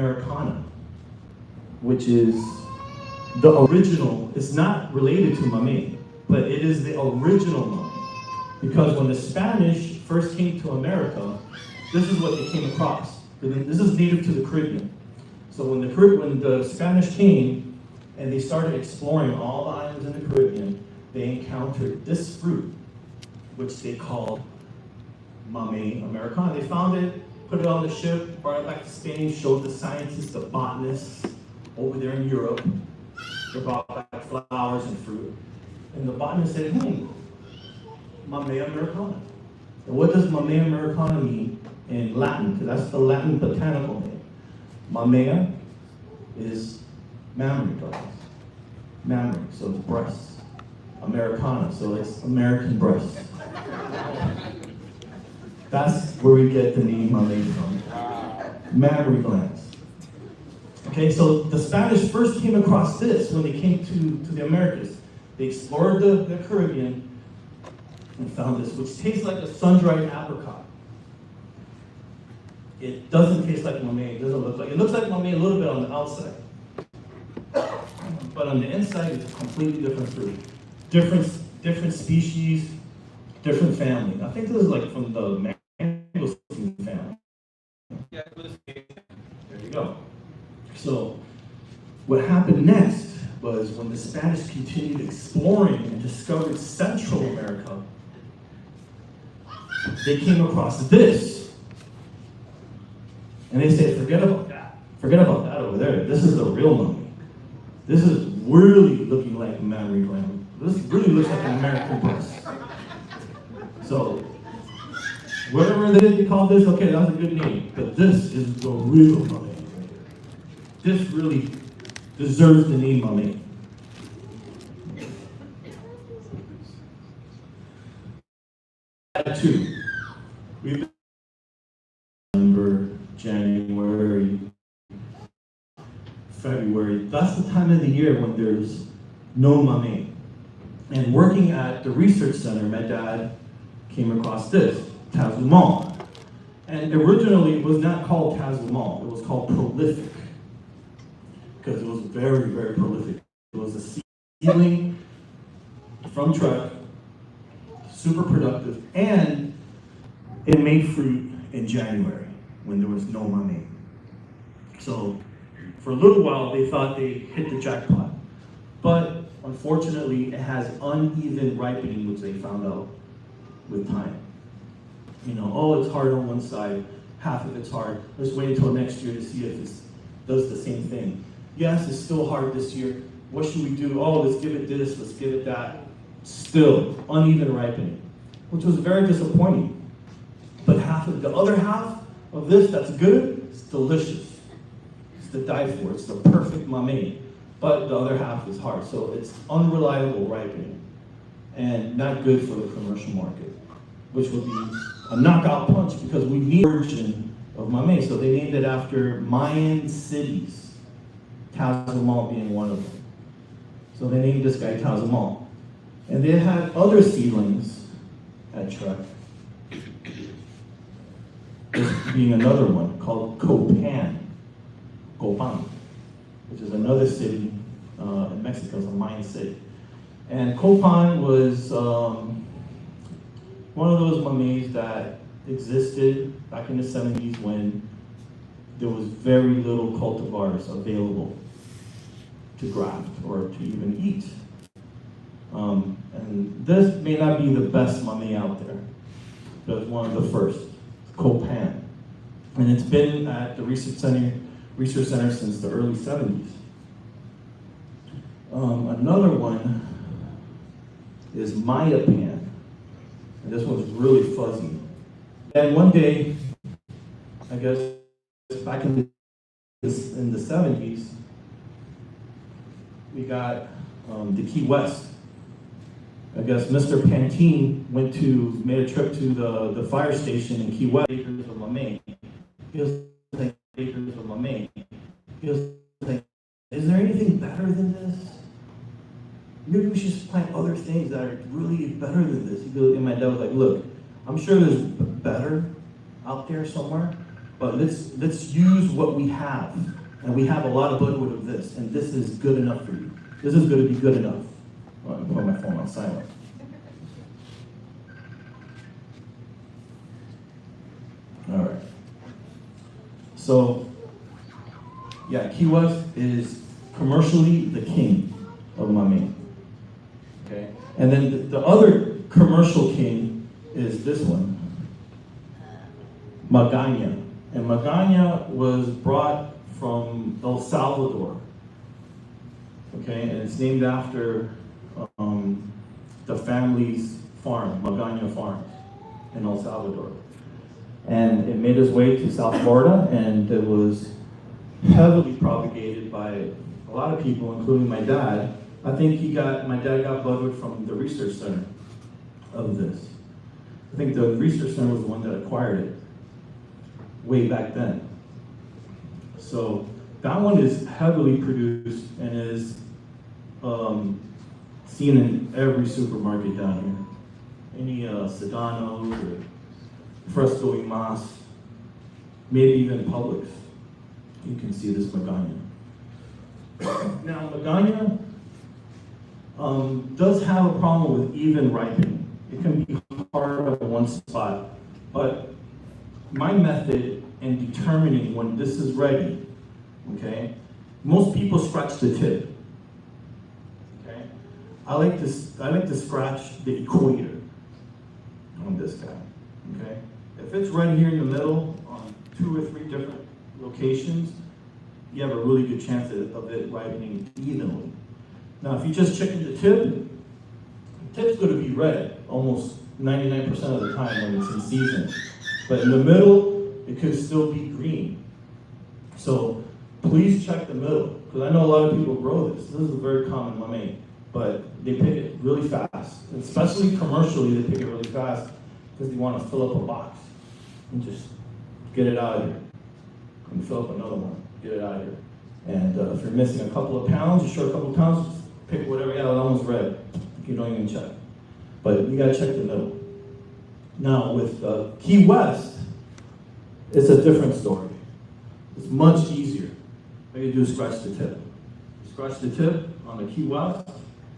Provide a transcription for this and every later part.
Americana, which is the original. It's not related to Mamey, but it is the original Mamey. Because when the Spanish first came to America, this is what they came across. This is native to the Caribbean. So when the Spanish came and they started exploring all the islands in the Caribbean, they encountered this fruit, which they called Mamey Americana. They found it, put it on the ship, brought it back to Spain, showed the scientists, the botanists over there in Europe. They brought back flowers and fruit. And the botanist said, Mamey Americana. And what does Mamey Americana mean in Latin? Because that's the Latin botanical name. Mamea is mammary glands. Mammary, so it's breasts. Americana, so it's American breasts. That's where we get the name Mamey from. Mammary glands. Okay, so the Spanish first came across this when they came to the Americas. They explored the Caribbean and found this, which tastes like a sun-dried apricot. It doesn't taste like Mamey. It doesn't look like. It looks like Mamey a little bit on the outside, but on the inside, it's a completely different fruit. Different species, different family. I think this is like from the mango family. Yeah, there you go. So, what happened next was when the Spanish continued exploring and discovered Central America, they came across this. And they said, forget about that. Forget about that over there. This is the real Mamey. This is really looking like mammary gland. This really looks like an American breast. So, whatever they call this, okay, that's a good name. But this is the real Mamey. This really deserves the name Mamey. Two. We've December, January, February. That's the time of the year when there's no Mamey. And working at the research center, my dad came across this, Tazumal. And originally it was not called Tazumal, it was called prolific. Because it was very, very prolific. It was a seedling from truck, super productive, and it made fruit in January when there was no Mamey. So for a little while, they thought they hit the jackpot. But unfortunately, it has uneven ripening, which they found out with time. It's hard on one side, half of it's hard. Let's wait until next year to see if it does the same thing. Yes, it's still hard this year. What should we do? Let's give it this, let's give it that. Still, uneven ripening, which was very disappointing. But the other half of this that's good, it's delicious. It's to die for. It's the perfect Mamey. But the other half is hard. So it's unreliable ripening and not good for the commercial market, which would be a knockout punch because we need a version of Mamey. So they named it after Mayan cities. Tazumal being one of them. So they named this guy Tazumal. And they had other seedlings at Trek. This being another one called Copan, which is another city in Mexico, it's a Mayan city. And Copan was one of those Mameys that existed back in the 70s when there was very little cultivars available to graft or to even eat. And this may not be the best Mamey out there, but it's one of the first, Copan. And it's been at the research center since the early 70s. Another one is Mayapan, and this one's really fuzzy. And one day, I guess back in the 70s, we got the Key West. I guess Mr. Pantene made a trip to the fire station in Key West. Acres of Mamey. He was like, acres of Mamey. He was like, is there anything better than this? Maybe we should just plant other things that are really better than this. He goes, and my dad was like, look, I'm sure there's better out there somewhere, But let's use what we have. And we have a lot of budwood of this, and this is good enough for you. This is going to be good enough. Well, I'm putting my phone on silent. All right. So, yeah, Key West is commercially the king of Mamey. Okay? And then the other commercial king is this one, Magna. And Magna was brought from El Salvador. Okay, and it's named after the family's farm, Magna Farms, in El Salvador. And it made its way to South Florida, and it was heavily propagated by a lot of people, including my dad. I think my dad got budwood from the research center of this. I think the research center was the one that acquired it way back then. So that one is heavily produced and is seen in every supermarket down here. Any Sedanos or Fresco y Mas, maybe even Publix. You can see this Magna. Now Magna does have a problem with even ripening. It can be hard at one spot, but my method in determining when this is ready, okay, most people scratch the tip. Okay, I like to scratch the equator on this guy. Okay, if it's right here in the middle on 2 or 3 different locations, you have a really good chance of it ripening evenly. Now, if you just check the tip's going to be red almost 99% of the time when it's in season. But in the middle, it could still be green. So please check the middle, because I know a lot of people grow this. This is a very common mamey, but they pick it really fast. And especially commercially, they pick it really fast because they want to fill up a box and just get it out of here. And fill up another one, get it out of here. And if you're missing a couple of pounds, you're short a couple of pounds, just pick whatever, yeah, that one's red. You don't even check. But you gotta check the middle. Now with Key West, it's a different story. It's much easier. All you do is scratch the tip. Scratch the tip on the Key West,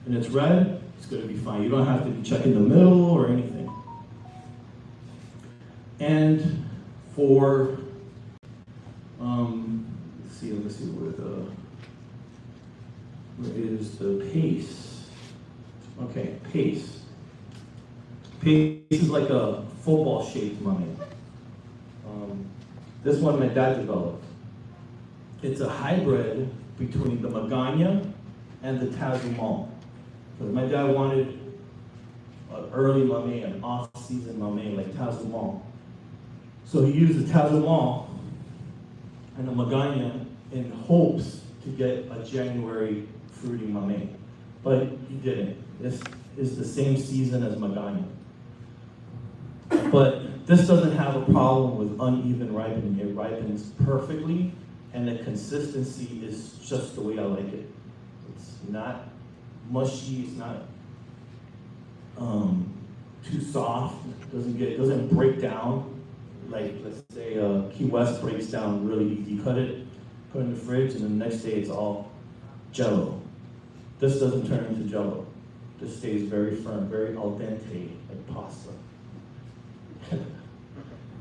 and it's red, it's gonna be fine. You don't have to be checking the middle or anything. And for, let's see where is the pace? Okay, pace. Pace is like a football-shaped mamey. This one my dad developed. It's a hybrid between the Magna and the Tazumal. Because my dad wanted an early mamey, an off-season mamey like Tazumal. So he used the Tazumal and the Magna in hopes to get a January fruiting mamey. But he didn't. This is the same season as Magna. But this doesn't have a problem with uneven ripening. It ripens perfectly, and the consistency is just the way I like it. It's not mushy, it's not too soft, it doesn't break down. Like, let's say Key West breaks down really easy. You cut it, put it in the fridge, and then the next day it's all jello. This doesn't turn into jello. This stays very firm, very al dente, like pasta.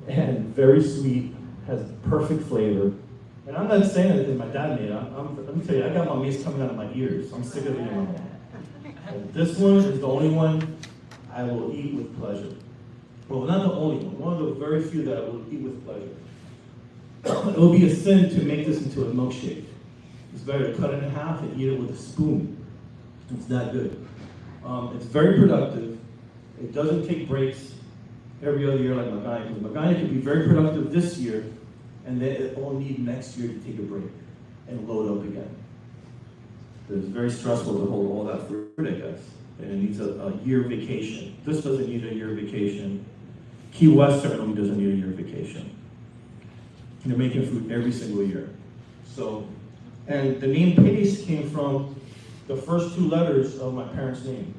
And very sweet, has perfect flavor. And I'm not saying that because my dad made it. Let me tell you, I got mameys coming out of my ears. I'm sick of eating mamey. And this one is the only one I will eat with pleasure. Well, not the only one of the very few that I will eat with pleasure. It will be a sin to make this into a milkshake. It's better to cut it in half and eat it with a spoon. It's that good. It's very productive. It doesn't take breaks every other year like Magna. Because Magna can be very productive this year, and then it will need next year to take a break and load up again. It's very stressful to hold all that fruit, I guess. And it needs a year vacation. This doesn't need a year vacation. Key West certainly doesn't need a year vacation. And they're making fruit every single year. So, and the name Pace came from the first 2 letters of my parents' name.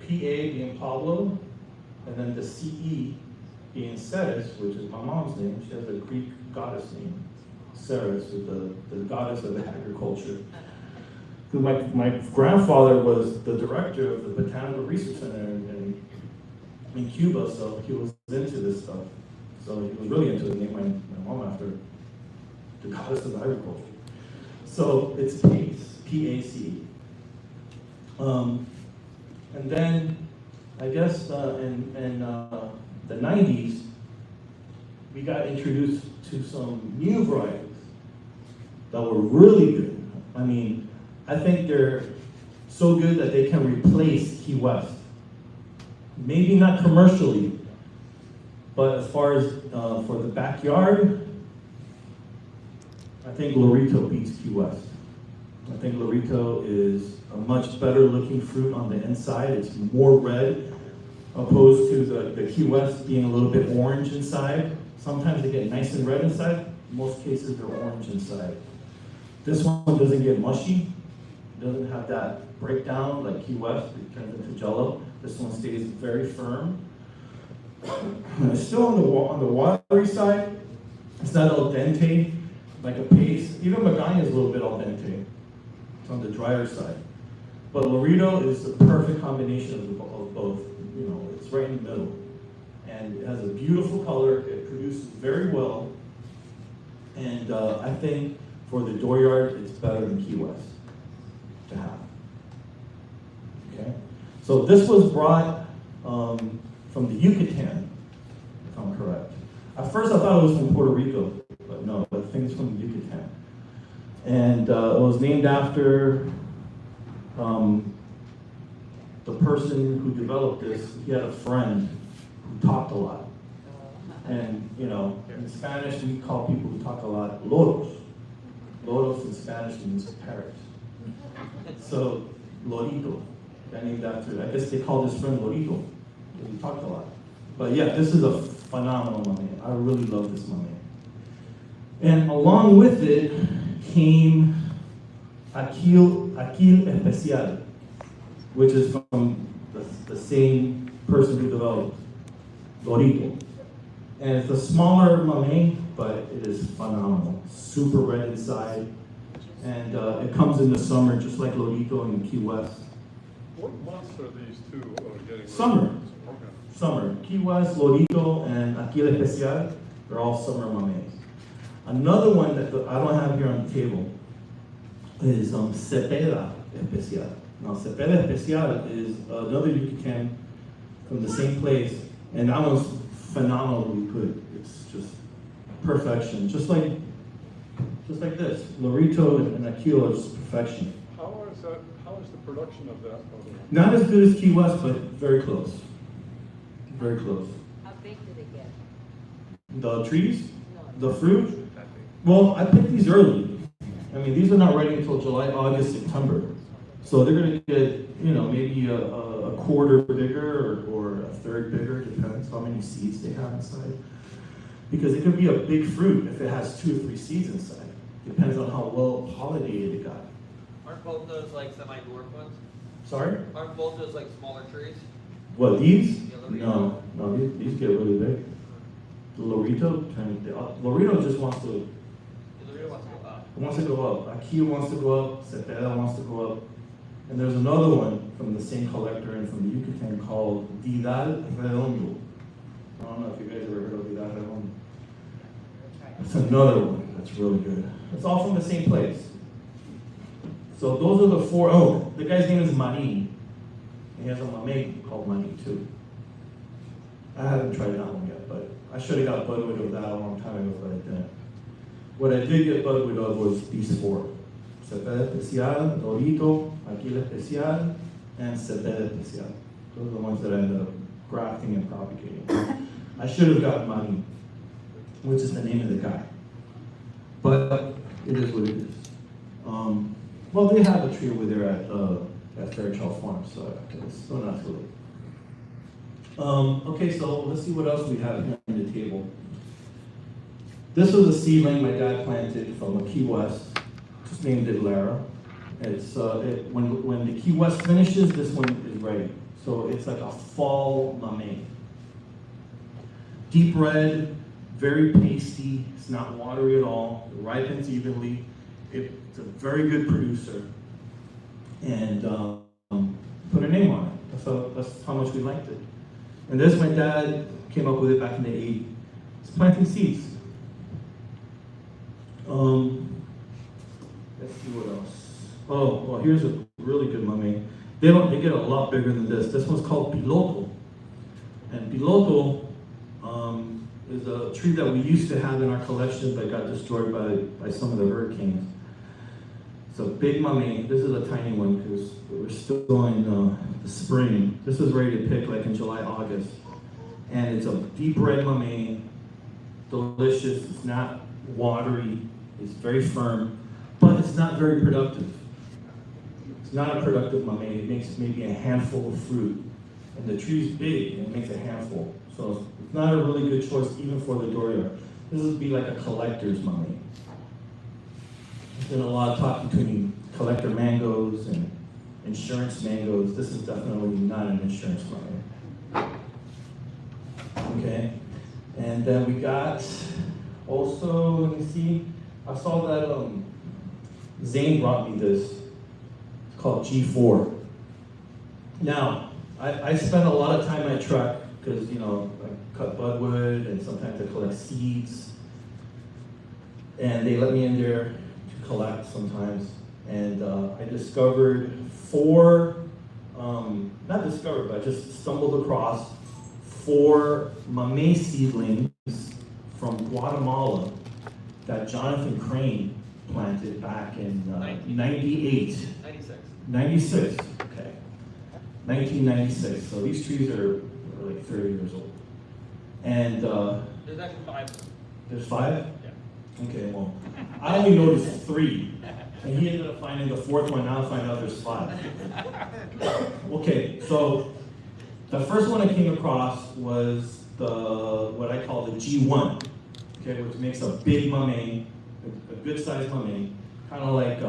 P-A being Pablo, and then the C-E being Ceres, which is my mom's name. She has a Greek goddess name, Ceres, the goddess of agriculture. My grandfather was the director of the Botanical Research Center in Cuba, so he was into this stuff. So he was really into it, named my mom after the goddess of agriculture. So it's PACE, P-A-C-E. And then, I guess in the 90s, we got introduced to some new varieties that were really good. I mean, I think they're so good that they can replace Key West. Maybe not commercially, but as far as for the backyard, I think Lorito beats Key West. I think Lorito is a much better looking fruit on the inside. It's more red, opposed to the Key West being a little bit orange inside. Sometimes they get nice and red inside. In most cases, they're orange inside. This one doesn't get mushy. It doesn't have that breakdown like Key West. It turns into jello. This one stays very firm. It's still on the watery side. It's not al dente like a paste. Even Magna is a little bit al dente. It's on the drier side. But Lorito is the perfect combination of both. You know, it's right in the middle. And it has a beautiful color. It produces very well. And I think for the dooryard, it's better than Key West to have. Okay? So this was brought from the Yucatán, if I'm correct. At first I thought it was from Puerto Rico, but no, I think it's from the Yucatán. And it was named after the person who developed this. He had a friend who talked a lot. And, you know, in Spanish, we call people who talk a lot loros. Loros in Spanish means parrot. So, Lorito, I named after, I guess they called his friend Lorito. He talked a lot. But yeah, this is a phenomenal Mamey. I really love this Mamey. And along with it came Akil Especial, which is from the same person who developed Lorito. And it's a smaller Mamey, but it is phenomenal. Super red inside. And it comes in the summer, just like Lorito in Key West. What months are these two getting? Summer. Okay. Summer. Key West, Lorito, and Akil Especial, they're all summer Mameys. Another one that I don't have here on the table is Cepeda Especial. Now, Cepeda Especial is another Yucatán from the same place, and that one's phenomenally good. It's just perfection. Just like this. Lorito and Akil are just perfection. How is the production of that? Not as good as Key West, but very close. Very close. How big did it get? The trees? No. The fruit? Well, I picked these early. I mean, these are not ready until July, August, September. So they're going to get, you know, maybe a quarter bigger or a third bigger, depends how many seeds they have inside. Because it could be a big fruit if it has 2 or 3 seeds inside. Depends on how well pollinated it got. Aren't both those like semi-dwarf ones? Sorry? Aren't both those like smaller trees? What, these? Yeah, Lorito. No, these get really big. The Lorito just wants to The Lorito wants to go up. wants to go up. Akil wants to go up. Cepeda wants to go up. And there's another one from the same collector and from the Yucatán called Vidal Redondo. I don't know if you guys ever heard of Vidal Redondo. It's another one that's really good. It's all from the same place. So those are the 4. Oh, the guy's name is Mani. He has a Mamey called Mani too. I haven't tried that one yet, but I should have got budwig of that a long time ago, but I didn't. What I did get budwig of was these 4. Cepeda Especial, Lorito, Akil Especial, and Cepeda Especial. Those are the ones that I ended up grafting and propagating. I should have gotten Mani, which is the name of the guy. But it is what it is. Well, they have a tree over there at Fairchild Farm, so it's still not too late. Okay, so let's see what else we have here on the table. This was a seedling my dad planted from a Key West, just named it Lara. It's when the Key West finishes, this one is ready. So it's like a fall Mamey. Deep red, very pasty, It's not watery at all. It ripens evenly. It's a very good producer. And put a name on it. That's how much we liked it. And this, my dad came up with it back in the 80s. It's planting seeds. Let's see what else. Oh, well, here's a really good Mamey. They get a lot bigger than this. This one's called Pilo. And Pilo is a tree that we used to have in our collection but got destroyed by some of the hurricanes. It's a big Mamey. This is a tiny one because we're still in the spring. This is ready to pick like in July, August. And it's a deep red Mamey, delicious. It's not watery. It's very firm, but it's not very productive. It's not a productive Mamey. It makes maybe a handful of fruit. And the tree's big and it makes a handful. So it's not a really good choice even for the dooryard. This would be like a collector's Mamey. There's been a lot of talk between collector mangoes and insurance mangoes. This is definitely not an insurance Mamey. Okay, and then we got also, let me see, I saw that Zane brought me this. It's called G4. Now, I spend a lot of time in my truck because, you know, I cut budwood and sometimes I collect seeds. And they let me in there to collect sometimes. And I discovered not discovered, but I just stumbled across 4 Mamey seedlings from Guatemala that Jonathan Crane planted back in 98. 96, okay. 1996, so these trees are like 30 years old. And There's actually 5. There's 5? Yeah. Okay, well, I only noticed 3. And he ended up finding the 4th one, now I find out there's 5. Okay, so the first one I came across was what I call the G1, okay, which makes a big Mamey, a good sized Mamey, kind of like,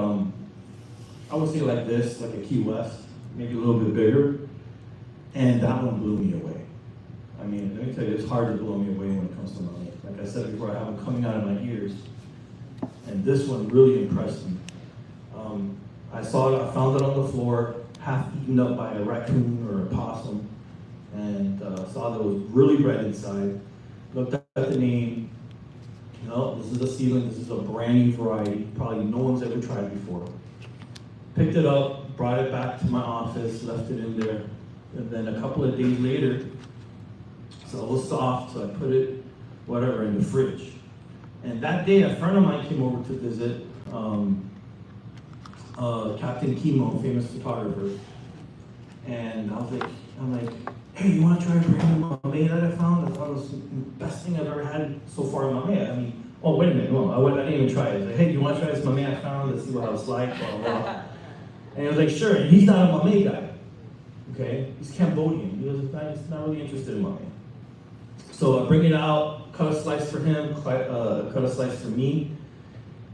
I would say like this, like a Key West, maybe a little bit bigger, and that one blew me away. I mean, let me tell you, it's hard to blow me away when it comes to Mamey. Like I said before, I have them coming out of my ears, and this one really impressed me. I found it on the floor, half eaten up by a raccoon or a possum, and saw that it was really red inside. Looked at the name. No, this is a seedling. This is a brand new variety. Probably no one's ever tried before. Picked it up, brought it back to my office, left it in there, and then a couple of days later, so it was soft, so I put it, whatever, in the fridge. And that day, a friend of mine came over to visit, Captain Chemo, famous photographer, and I'm like, hey, you want to try a brand new Mamey that I found? I thought it was the best thing I've ever had so far in Mamey. I mean, oh, wait a minute, no, I didn't even try it. I was like, hey, you want to try this Mamey I found? Let's see what it's like, blah, blah. And he was like, sure, and he's not a Mamey guy, okay? He's Cambodian. He's not really interested in Mamey. So I bring it out, cut a slice for him, cut a slice for me,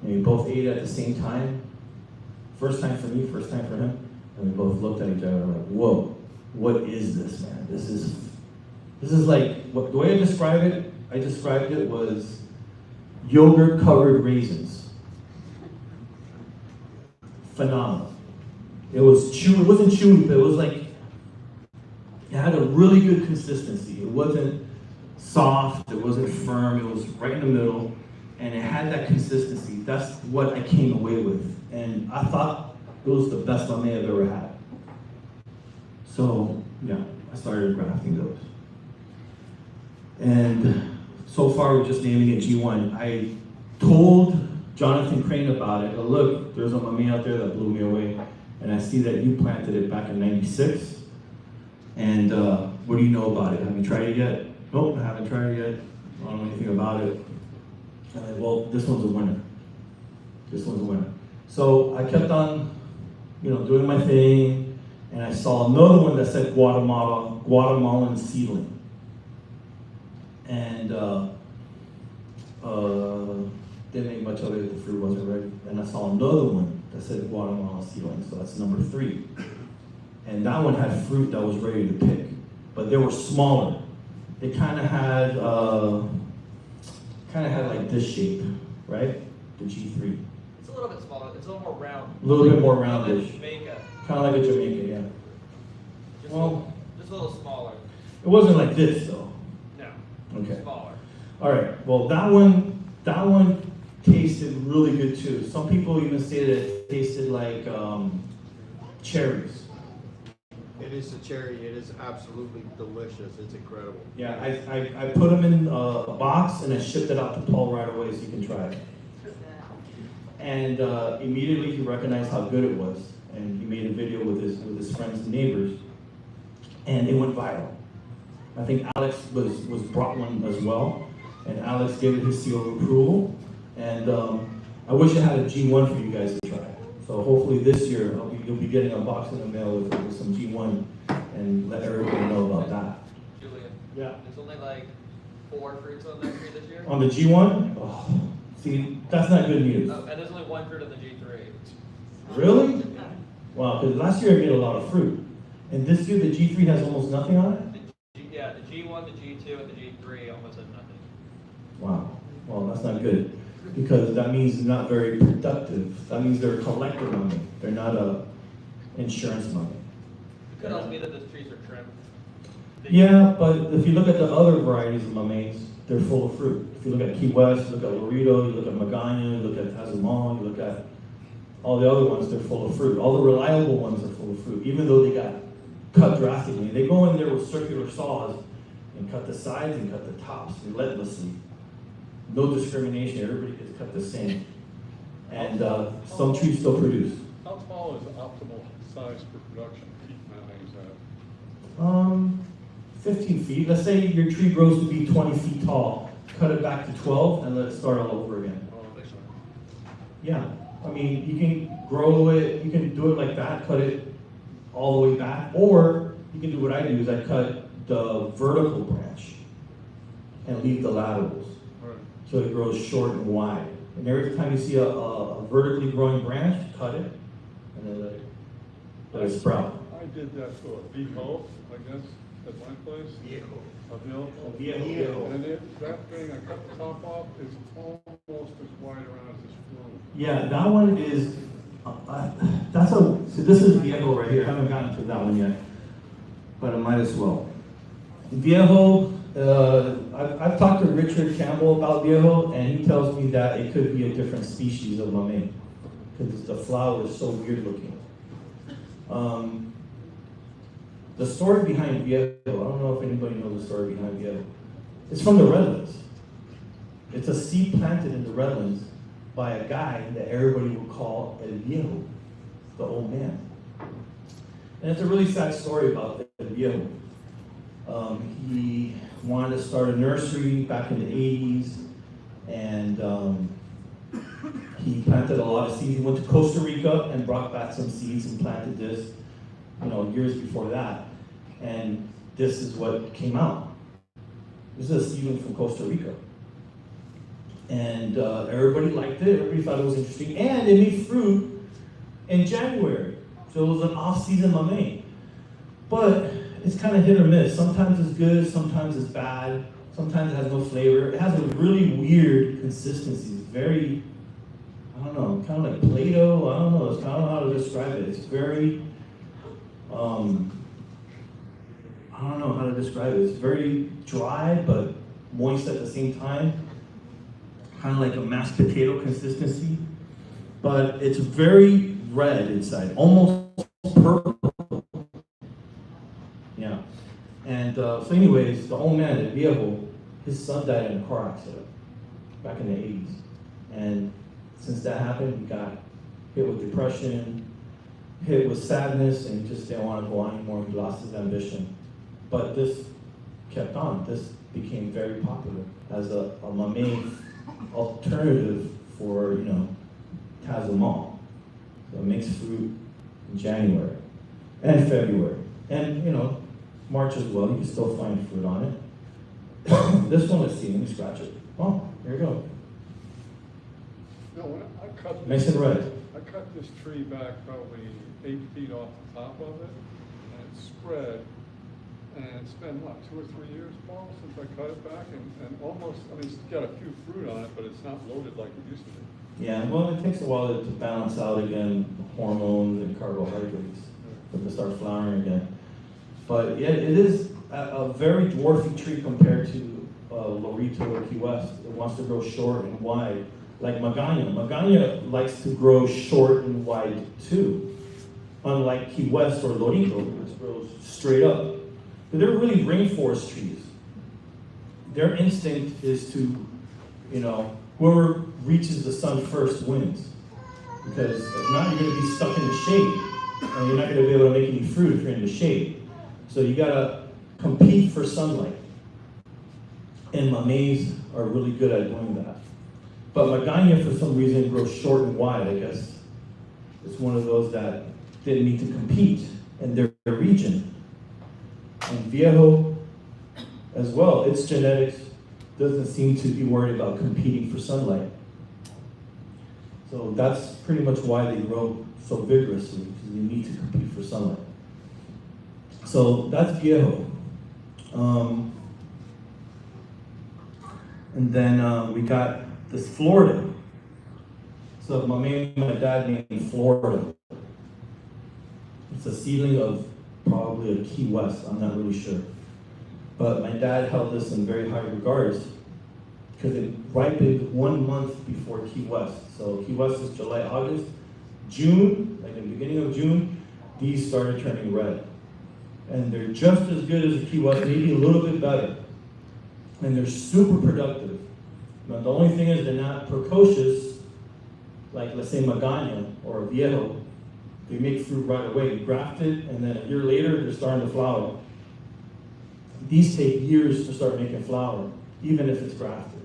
and we both ate at the same time. First time for me, first time for him, and we both looked at each other and were like, whoa, what is this, man? This is like, the way I described it was yogurt-covered raisins. Phenomenal. It was chewy, it wasn't chewy, but it was like, it had a really good consistency. It wasn't soft, it wasn't firm, it was right in the middle, and it had that consistency. That's what I came away with. And I thought it was the best Mamey I've ever had. So, yeah, I started grafting those. And so far, we're just naming it G1. I told Jonathan Crane about it. But look, there's a Mamey out there that blew me away. And I see that you planted it back in '96. And what do you know about it? Have you tried it yet? Nope, I haven't tried it yet. I don't know anything about it. Well, this one's a winner. This one's a winner. So I kept on, doing my thing, and I saw another one that said Guatemalan seedling. And didn't make much of it, the fruit wasn't ready. And I saw another one that said Guatemalan seedling, so that's number 3. And that one had fruit that was ready to pick, but they were smaller. They kind of had kind of had like this shape, right? The G3. It's a little bit smaller. It's a little more round. A little bit more Kind of roundish. like Jamaica. Kind of like a Jamaica, yeah. Just, Well, just a little smaller. it wasn't like this though. No. Okay. Smaller. All right. Well, that one tasted really good too. Some people even say that it tasted like cherries. It is a cherry. It is absolutely delicious. It's incredible. Yeah, I put them in a box and I shipped it out to Paul right away so you can try it. And immediately he recognized how good it was, and he made a video with his friends and neighbors, and it went viral. I think Alex was brought one as well, and Alex gave it his seal of approval. And I wish I had a G1 for you guys to try. So hopefully this year you'll be getting a box in the mail with some G1, and let everybody know about that. Julian. Yeah. There's only like 4 fruits on that tree this year. On the G1, oh, see, that's not good news. Oh, and there's only 1 fruit on the G3. Really? Wow, because last year I made a lot of fruit, and this year the G3 has almost nothing on it. Yeah, the G1, the G2, and the G3 almost had nothing. Wow. Well, that's not good, because that means they're not very productive. That means they're a collector money. They're not a insurance money. It could also be that those trees are trimmed. Yeah, but if you look at the other varieties of Mameys, they're full of fruit. If you look at Key West, you look at Lorito, you look at Magna, you look at Tazumal, you look at all the other ones, they're full of fruit. All the reliable ones are full of fruit, even though they got cut drastically. They go in there with circular saws and cut the sides and cut the tops relentlessly. No discrimination, everybody gets cut the same. And some trees still produce. How tall is the optimal size for production to keep mayonnaise at? 15 feet. Let's say your tree grows to be 20 feet tall. Cut it back to 12 and let it start all over again. Yeah, I mean, you can grow it, you can do it like that, cut it all the way back, or you can do what I do is I cut the vertical branch and leave the laterals. Right. So it grows short and wide. And every time you see a vertically growing branch, cut it and then let it sprout. I did that for a Vejó, I guess, at my place. Vejó. A hill. Vejó. And that thing, I cut the top off, it's almost as wide around as this flume. Yeah, that one is, so this is Vejó right here. I haven't gotten to that one yet, but I might as well. Vejó, I've talked to Richard Campbell about Vejó, and he tells me that it could be a different species of Mamey, because the flower is so weird looking. The story behind Vejó, I don't know if anybody knows the story behind Vejó. It's from the Redlands. It's a seed planted in the Redlands by a guy that everybody would call El Viejo, the old man. And it's a really sad story about El Viejo. He wanted to start a nursery back in the 80s, and he planted a lot of seeds. He went to Costa Rica and brought back some seeds and planted this, years before that. And this is what came out. This is a seedling from Costa Rica. And everybody liked it, everybody thought it was interesting, and it made fruit in January. So it was an off-season Mamey. But it's kind of hit or miss. Sometimes it's good, sometimes it's bad, sometimes it has no flavor. It has a really weird consistency. It's very, I don't know, kind of like Play-Doh. I don't know, I don't know how to describe it. It's very, I don't know how to describe it. It's very dry, but moist at the same time. Kind of like a mashed potato consistency. But it's very red inside, almost purple. Yeah. And so anyways, the old man at Vejó, his son died in a car accident back in the 80s. And since that happened, he got hit with depression, hit with sadness, and he just didn't want to go on anymore. He lost his ambition. But this kept on. This became very popular as a Mamey alternative for, Tazumal. So it makes fruit in January and February. And, March as well. You can still find fruit on it. This one, let's see. Let me scratch it. Oh, there you go. No, when I cut Nice and red. I cut this tree back probably 8 feet off the top of it, and it spread. And it's been, what, 2 or 3 years, Paul, since I cut it back, and almost, I mean, it's got a few fruit on it, but it's not loaded like it used to be. Yeah, well, it takes a while to balance out again hormones and carbohydrates for it to start flowering again. But yeah, it is a very dwarfy tree compared to Lorito or Key West. It wants to grow short and wide, like Magna. Magna likes to grow short and wide too, unlike Key West or Lorito, which grows straight up. But they're really rainforest trees. Their instinct is to, whoever reaches the sun first wins. Because if not, you're gonna be stuck in the shade, and you're not gonna be able to make any fruit if you're in the shade. So you gotta compete for sunlight. And Mameys are really good at doing that. But Magna, for some reason, grows short and wide, I guess. It's one of those that didn't need to compete in their region. And Vejó as well, its genetics doesn't seem to be worried about competing for sunlight. So that's pretty much why they grow so vigorously, because they need to compete for sunlight. So that's Vejó. And then we got this Florida. So my dad named Florida. It's a seedling of probably a Key West, I'm not really sure. But my dad held this in very high regards because it ripened 1 month before Key West. So Key West is July, August. June, like in the beginning of June, these started turning red. And they're just as good as the Key West, maybe a little bit better. And they're super productive. Now the only thing is they're not precocious, like let's say Magna or Vejó. They make fruit right away. You graft it, and then a year later, they're starting to flower. These take years to start making flower, even if it's grafted.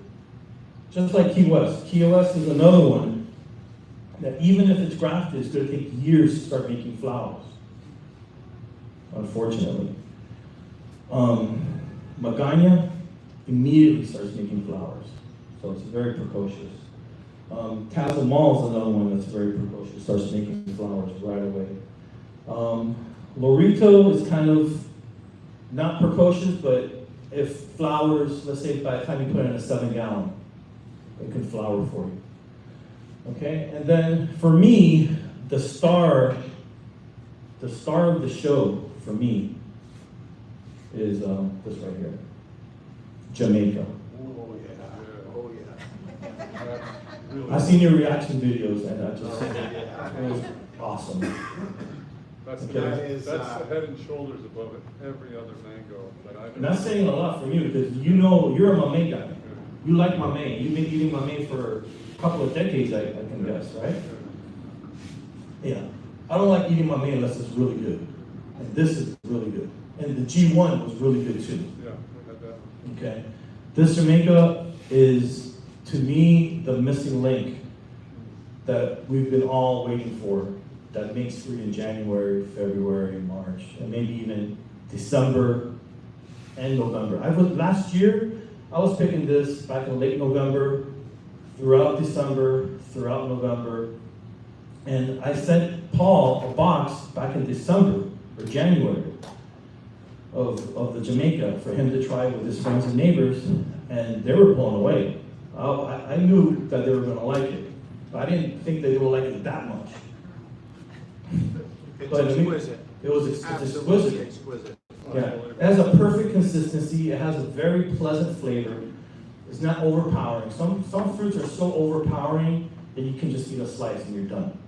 Just like Key West. Key West is another one that even if it's grafted, it's going to take years to start making flowers, unfortunately. Magna immediately starts making flowers, so it's very precocious. Tazumal is another one that's very precocious, starts making flowers right away. Lorito is kind of not precocious, but if flowers, let's say by the time you put it in a 7-gallon, it can flower for you. Okay, and then for me, the star of the show for me is this right here, Jamaica. Oh yeah, oh yeah. Really, I've seen your reaction videos, and it was awesome. That's, Okay. that's the head and shoulders above it, every other mango that I've And that's saying a lot from you, because you're a Mamey guy. You like Mamey. You've been eating Mamey for a couple of decades, I can guess, right? Yeah. I don't like eating Mamey unless it's really good. And this is really good. And the G1 was really good too. Yeah, I had that. Okay. This Jamaica is, to me, the missing link that we've been all waiting for, that makes fruit in January, February, March, and maybe even December and November. Last year, I was picking this back in late November, throughout December, throughout November, and I sent Paul a box back in December or January of the Jamaica for him to try with his friends and neighbors, and they were blown away. I knew that they were going to like it, but I didn't think they would like it that much. It's But exquisite. It's Absolutely exquisite. exquisite. Yeah, it has a perfect consistency. It has a very pleasant flavor. It's not overpowering. Some fruits are so overpowering that you can just eat a slice and you're done.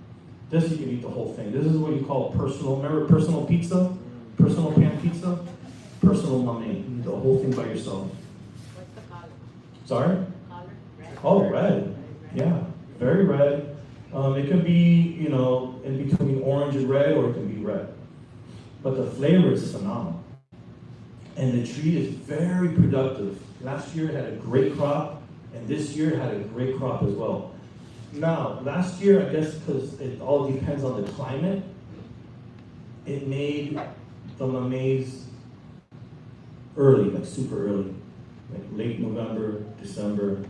This you can eat the whole thing. This is what you call personal. Remember personal pizza, personal pan pizza, personal Mamey. You eat the whole thing by yourself. What's the color? Sorry? Color? Red? Oh, red. Yeah, very red. It could be, in between orange and red, or it can be red. But the flavor is phenomenal. And the tree is very productive. Last year it had a great crop, and this year it had a great crop as well. Now, last year, I guess because it all depends on the climate, it made the Mameys early, like super early. Like late November, December,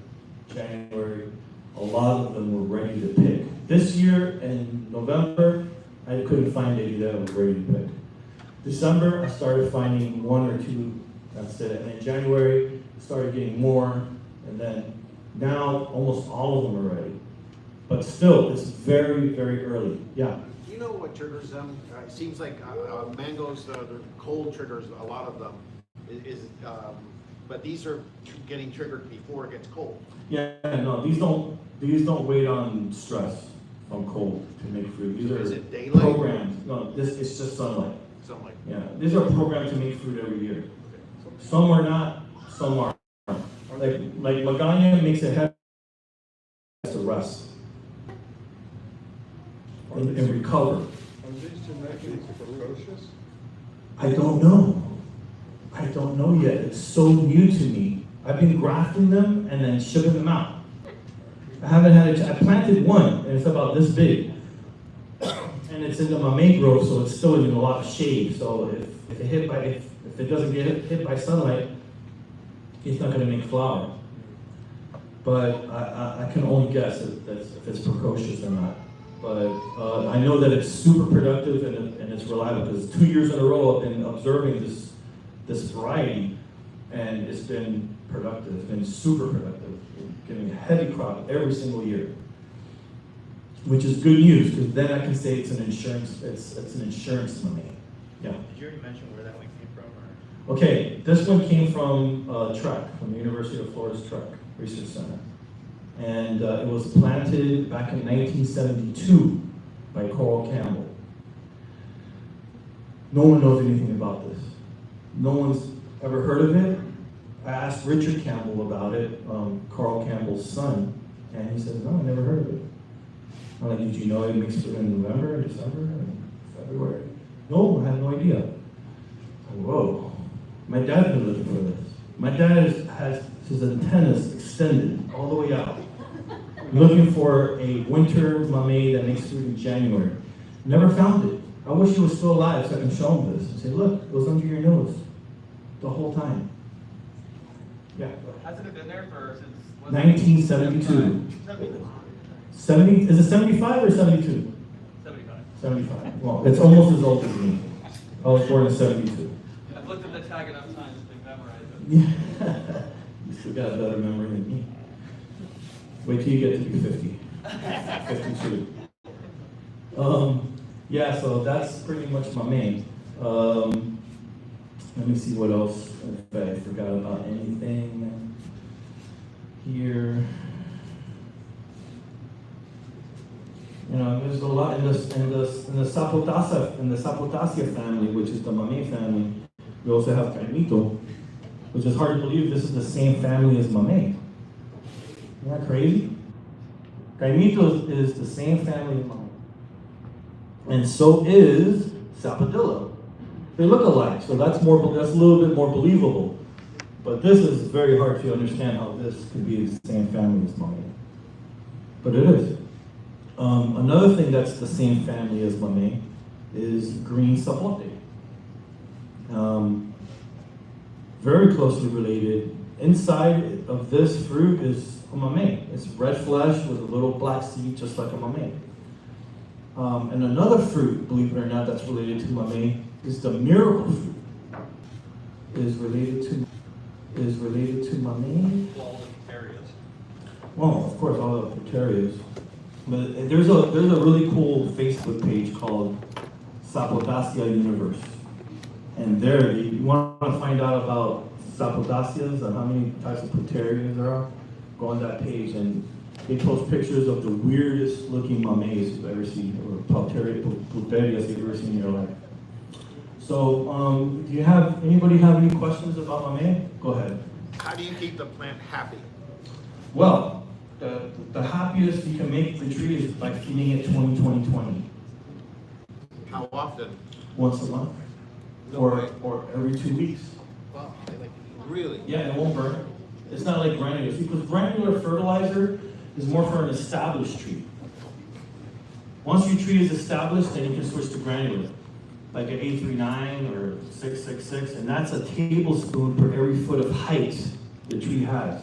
January. A lot of them were ready to pick. This year in November, I couldn't find any that was ready to pick. December, I started finding one or two, that's it. And in January, I started getting more, and then now almost all of them are ready. But still, it's very, very early. Yeah. Do you know what triggers them? It seems like mangoes, the cold triggers a lot of them. But these are getting triggered before it gets cold. Yeah, no, these don't wait on stress from cold to make fruit. These Is are it daylight? programmed. No, it's just sunlight. Sunlight. Yeah, these are programmed to make fruit every year. Some are not, some are. Like Magna makes it heavy to rest and recover. Are these genetics ferocious? I don't know. I don't know yet. It's so new to me. I've been grafting them and then shipping them out. I haven't had I planted one, and it's about this big. And it's in the Mamey grove, so it's still in a lot of shade. So if it doesn't get hit by sunlight, it's not going to make flower. But I can only guess if it's precocious or not. But I know that it's super productive and it's reliable, because 2 years in a row I've been observing this variety, and it's been productive. It's been super productive, getting a heavy crop every single year, which is good news, because then I can say it's an insurance. It's an insurance money. Yeah. Did you already mention where that one came from? Or? Okay, this one came from Trek, from the University of Florida's Trek Research Center. And it was planted back in 1972 by Coral Campbell. No one knows anything about this. No one's ever heard of it. I asked Richard Campbell about it, Coral Campbell's son, and he said, no, I never heard of it. I'm like, did you know it makes fruit in November, December, and February? No, I had no idea. Whoa. My dad's been looking for this. My dad has his antennas extended all the way out, looking for a winter mamey that makes fruit in January. Never found it. I wish he was still alive so I can show him this and say, look, it was under your nose the whole time. Yeah. Hasn't it been there for since? 1972. 70, is it 75 or 72? 75. 75. Well, it's almost as old as me. I was born in 72. I've looked at the tag enough times to memorize it. Yeah. You still got a better memory than me. Wait till you get to be 50. 52. Yeah, so that's pretty much my main. Let me see what else, if I forgot about anything here. You know, there's a lot in the Sapotasia family, which is the Mamey family. We also have Caimito, which is hard to believe this is the same family as Mamey. Isn't that crazy? Caimito is the same family as Mamey. And so is Sapodilla. They look alike, so that's a little bit more believable. But this is very hard to understand how this could be the same family as Mamey. But it is. Another thing that's the same family as Mamey is green sapote. Very closely related. Inside of this fruit is a Mamey. It's red flesh with a little black seed, just like a Mamey. And another fruit, believe it or not, that's related to Mamey is the miracle fruit. Is related to Mamey. All the areas. Well, of course, all the areas. But there's a really cool Facebook page called Sapotasia Universe. And there, you want to find out about Sapotasias and how many types of Pruterias there are, go on that page, and they post pictures of the weirdest looking Mameys you've ever seen, or Pruterias you've ever seen in your life. So, anybody have any questions about Mamey? Go ahead. How do you keep the plant happy? Well, the happiest you can make the tree is by feeding it 20-20-20. How often? Once a month. Or every 2 weeks. Wow, really? Yeah, and it won't burn. It's not like granular. See, because granular fertilizer is more for an established tree. Once your tree is established, then you can switch to granular. Like an 839 or 666, and that's a tablespoon per every foot of height the tree has.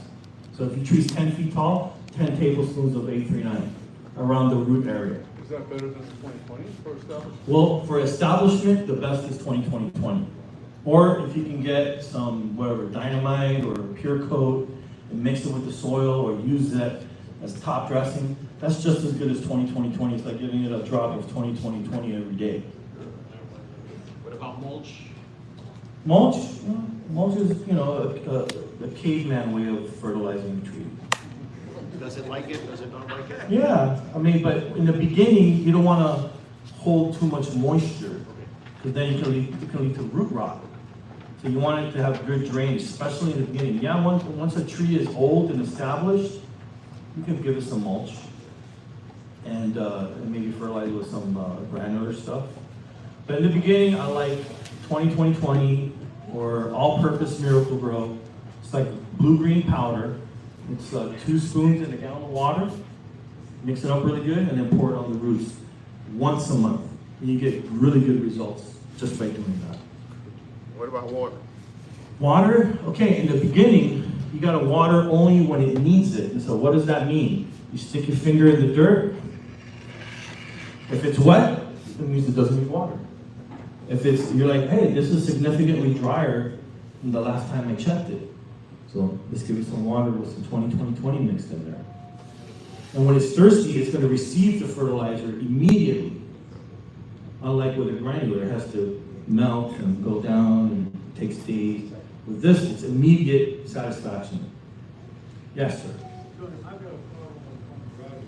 So if your tree's 10 feet tall, 10 tablespoons of 839 around the root area. Is that better than the 2020 for establishment? Well, for establishment, the best is 2020. Or if you can get some, whatever, dynamite or pure coat and mix it with the soil or use that as top dressing, that's just as good as 2020. It's like giving it a drop of 2020 every day. What about mulch? Mulch, mulch is, a caveman way of fertilizing the tree. Does it like it? Does it not like it? Yeah, I mean, but in the beginning, you don't want to hold too much moisture, because then it can lead to root rot. So you want it to have good drainage, especially in the beginning. Yeah, once a tree is old and established, you can give it some mulch and maybe fertilize it with some granular stuff. But in the beginning, I like 20 or all-purpose Miracle Grow. It's like blue-green powder. It's 2 spoons in a gallon of water. Mix it up really good, and then pour it on the roots once a month. And you get really good results just by doing that. What about water? Water, okay, in the beginning, you gotta water only when it needs it. And so what does that mean? You stick your finger in the dirt. If it's wet, it means it doesn't need water. If you're like, hey, this is significantly drier than the last time I checked it. So let's give it some water with some 20 mixed in there. And when it's thirsty, it's gonna receive the fertilizer immediately. Unlike with a granular, it has to melt and go down and it takes days. With this, it's immediate satisfaction. Yes, sir. I've got a problem with gravity.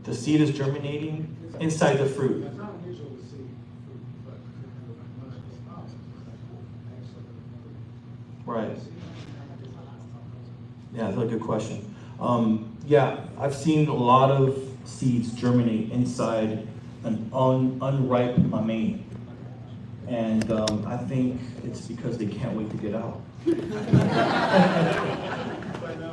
The seed is germinating inside the fruit. It's not unusual to see fruit, but most of the time, Right. Yeah, that's a good question. Yeah, I've seen a lot of seeds germinate inside an unripe Mamey. And I think it's because they can't wait to get out. but no.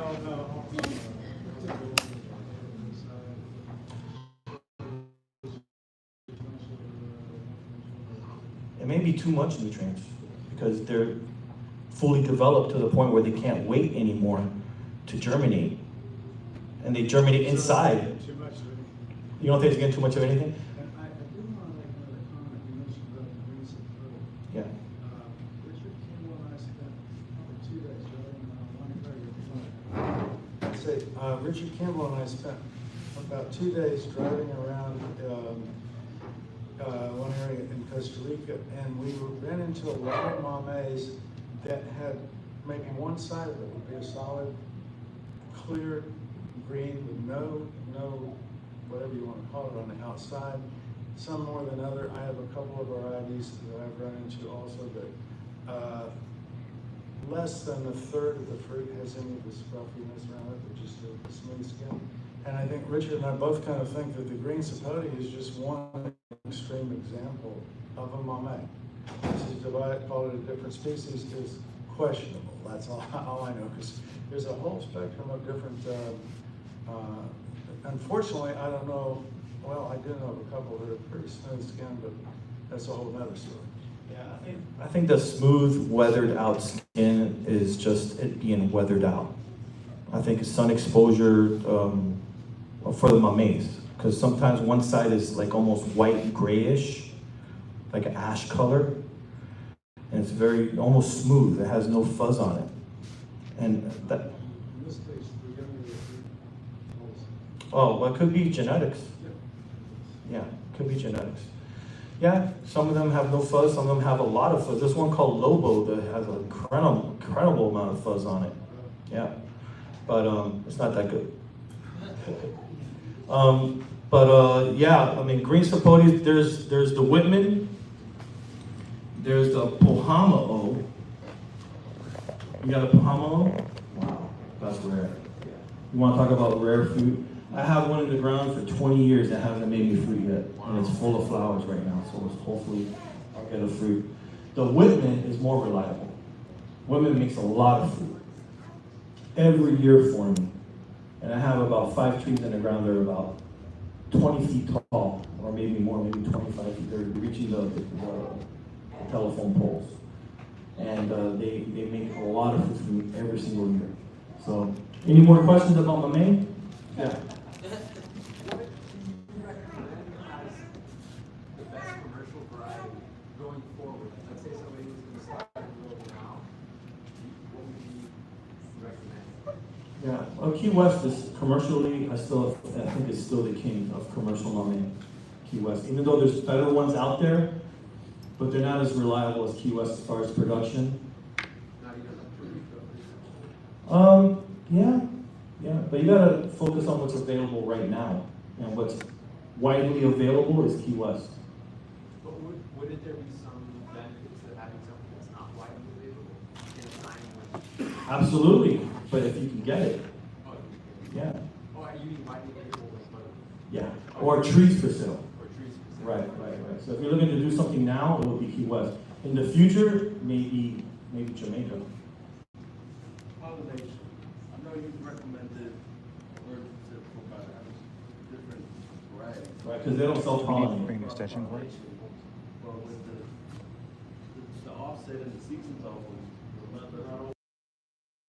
It may be too much nutrients because they're fully developed to the point where they can't wait anymore to germinate. And they germinate inside. Too much of it. You don't think it's getting too much of anything? And I do want to make another comment. You mentioned about the green Sapodilla. Yeah. Richard Kimball and I spent probably 2 days driving around one area. Say, Richard Kimball and I spent about 2 days driving around one area in Costa Rica, and we ran into a lot of Mameys that had maybe one side of it would be a solid, clear green with no whatever you want to call it on the outside. Some more than other. I have a couple of varieties that I've run into also that less than a third of the fruit has any of the scruffiness around it, but just a smooth skin. And I think Richard and I both kind of think that the green Sapote is just one extreme example of a Mamey. To call it a different species is questionable. That's all I know, because there's a whole spectrum of different, unfortunately, I don't know, well, I do know of a couple that are pretty smooth skin, but that's a whole nother story. Yeah, I think the smooth, weathered out skin is just it being weathered out. I think it's sun exposure for the Mameys, because sometimes one side is like almost white grayish, like an ash color, and it's very almost smooth. It has no fuzz on it, and that. In this case, the younger the fruit also. Oh, well, it could be genetics. Yeah, could be genetics. Yeah, some of them have no fuzz, some of them have a lot of fuzz. There's one called Lobo that has an incredible amount of fuzz on it. Yeah, but it's not that good. Yeah, I mean, green Sapote, there's the Whitman, there's the Pohama-O. You got a Pohama-O? Wow, that's rare. You want to talk about rare fruit? I have one in the ground for 20 years that hasn't made me fruit yet, and it's full of flowers right now, so hopefully I'll get a fruit. The Whitman is more reliable. Whitman makes a lot of fruit every year for me, and I have about 5 trees in the ground that are about 20 feet tall, or maybe more, maybe 25 feet. They're reaching the telephone poles. And they make a lot of fruit for me every single year. So, any more questions about Mamey? Yeah. What do you recommend as the best commercial variety going forward? Let's say somebody was going to start a grow now, what would you recommend? Yeah, Key West is commercially, I think it's still the king of commercial Mamey, Key West. Even though there's better ones out there, but they're not as reliable as Key West as far as production. Not even a Puerto Rico. Yeah, but you gotta focus on what's available right now. And what's widely available is Key West. But wouldn't there be some benefits to having something that's not widely available in a time when? Absolutely, but if you can get it, Oh, yeah, oh, you mean widely available like butter yeah. Or trees for sale. or trees? Right. So if you're looking to do something now, it will be Key West. In the future, maybe Jamaica. Pollination. I know you've recommended or to provide different varieties. Right, because they don't self-pollinate. Bring an extension cord. But with the offset and the seasons almost